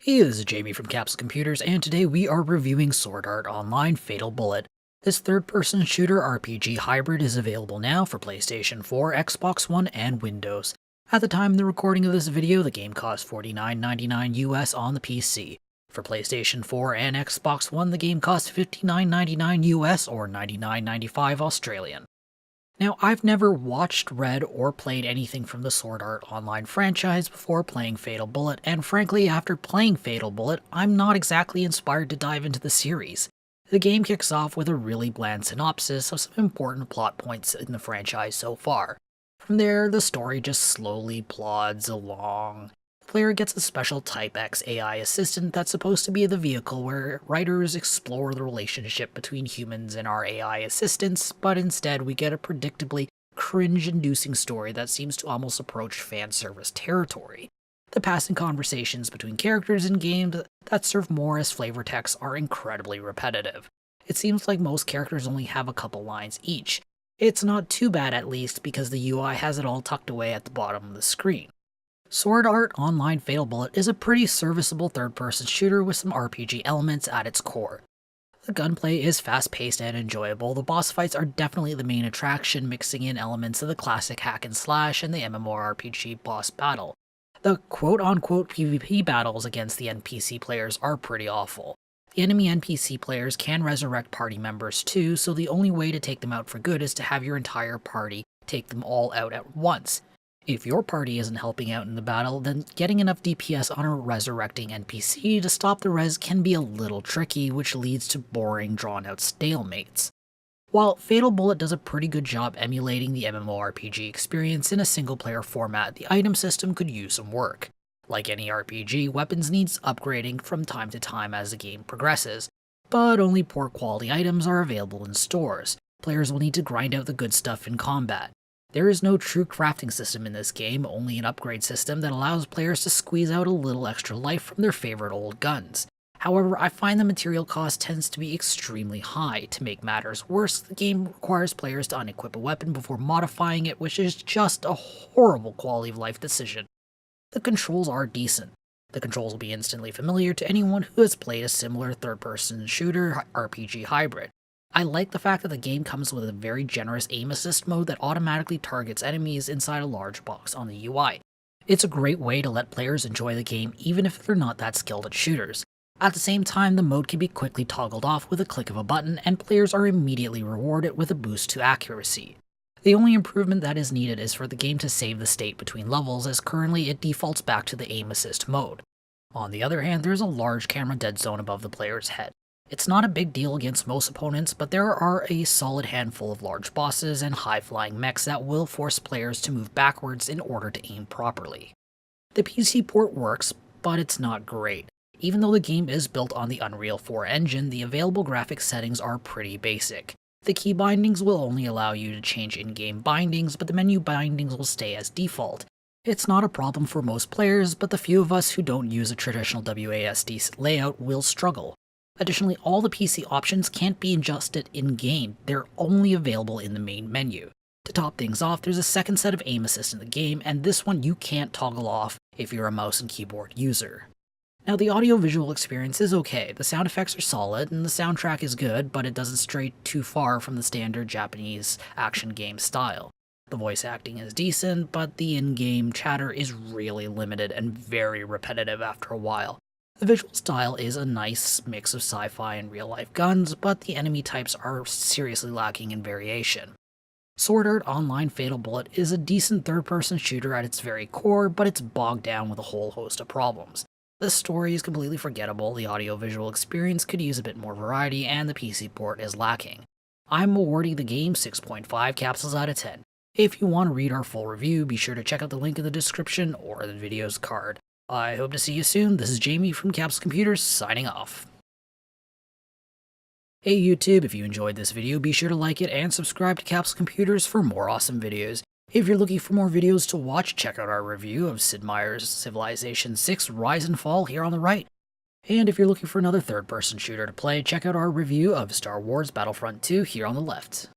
Hey, this is Jamie from Capsule Computers, and today we are reviewing Sword Art Online Fatal Bullet. This third-person shooter RPG hybrid is available now for PlayStation 4, Xbox One, and Windows. At the time of the recording of this video, the game cost $49.99 US on the PC. For PlayStation 4 and Xbox One, the game cost $59.99 US or $99.95 Australian. Now, I've never watched, read, or played anything from the Sword Art Online franchise before playing Fatal Bullet, and frankly, after playing Fatal Bullet, I'm not exactly inspired to dive into the series. The game kicks off with a really bland synopsis of some important plot points in the franchise so far. From there, the story just slowly plods along. The player gets a special Type X AI assistant that's supposed to be the vehicle where writers explore the relationship between humans and our AI assistants, but instead we get a predictably cringe-inducing story that seems to almost approach fan service territory. The passing conversations between characters in games that serve more as flavor text are incredibly repetitive. It seems like most characters only have a couple lines each. It's not too bad at least because the UI has it all tucked away at the bottom of the screen. Sword Art Online Fatal Bullet is a pretty serviceable third-person shooter with some RPG elements at its core. The gunplay is fast-paced and enjoyable. The boss fights are definitely the main attraction, mixing in elements of the classic hack and slash and the MMORPG boss battle. The quote-unquote PvP battles against the NPC players are pretty awful. The enemy NPC players can resurrect party members too, so the only way to take them out for good is to have your entire party take them all out at once. If your party isn't helping out in the battle, then getting enough DPS on a resurrecting NPC to stop the res can be a little tricky, which leads to boring, drawn-out stalemates. While Fatal Bullet does a pretty good job emulating the MMORPG experience in a single-player format, the item system could use some work. Like any RPG, weapons needs upgrading from time to time as the game progresses, but only poor quality items are available in stores. Players will need to grind out the good stuff in combat. There is no true crafting system in this game, only an upgrade system that allows players to squeeze out a little extra life from their favorite old guns. However, I find the material cost tends to be extremely high. To make matters worse, the game requires players to unequip a weapon before modifying it, which is just a horrible quality of life decision. The controls are decent. The controls will be instantly familiar to anyone who has played a similar third-person shooter RPG hybrid. I like the fact that the game comes with a very generous aim assist mode that automatically targets enemies inside a large box on the UI. It's a great way to let players enjoy the game even if they're not that skilled at shooters. At the same time, the mode can be quickly toggled off with a click of a button, and players are immediately rewarded with a boost to accuracy. The only improvement that is needed is for the game to save the state between levels, as currently it defaults back to the aim assist mode. On the other hand, there's a large camera dead zone above the player's head. It's not a big deal against most opponents, but there are a solid handful of large bosses and high-flying mechs that will force players to move backwards in order to aim properly. The PC port works, but it's not great. Even though the game is built on the Unreal 4 engine, the available graphics settings are pretty basic. The key bindings will only allow you to change in-game bindings, but the menu bindings will stay as default. It's not a problem for most players, but the few of us who don't use a traditional WASD layout will struggle. Additionally, all the PC options can't be adjusted in-game, they're only available in the main menu. To top things off, there's a second set of aim assist in the game, and this one you can't toggle off if you're a mouse and keyboard user. Now, the audio-visual experience is okay, the sound effects are solid, and the soundtrack is good, but it doesn't stray too far from the standard Japanese action game style. The voice acting is decent, but the in-game chatter is really limited and very repetitive after a while. The visual style is a nice mix of sci-fi and real-life guns, but the enemy types are seriously lacking in variation. Sword Art Online Fatal Bullet is a decent third-person shooter at its very core, but it's bogged down with a whole host of problems. The story is completely forgettable, the audio-visual experience could use a bit more variety, and the PC port is lacking. I'm awarding the game 6.5 capsules out of 10. If you want to read our full review, be sure to check out the link in the description or the video's card. I hope to see you soon. This is Jamie from Capsule Computers, signing off. Hey YouTube, if you enjoyed this video, be sure to like it and subscribe to Capsule Computers for more awesome videos. If you're looking for more videos to watch, check out our review of Sid Meier's Civilization 6 Rise and Fall here on the right. And if you're looking for another third-person shooter to play, check out our review of Star Wars Battlefront 2 here on the left.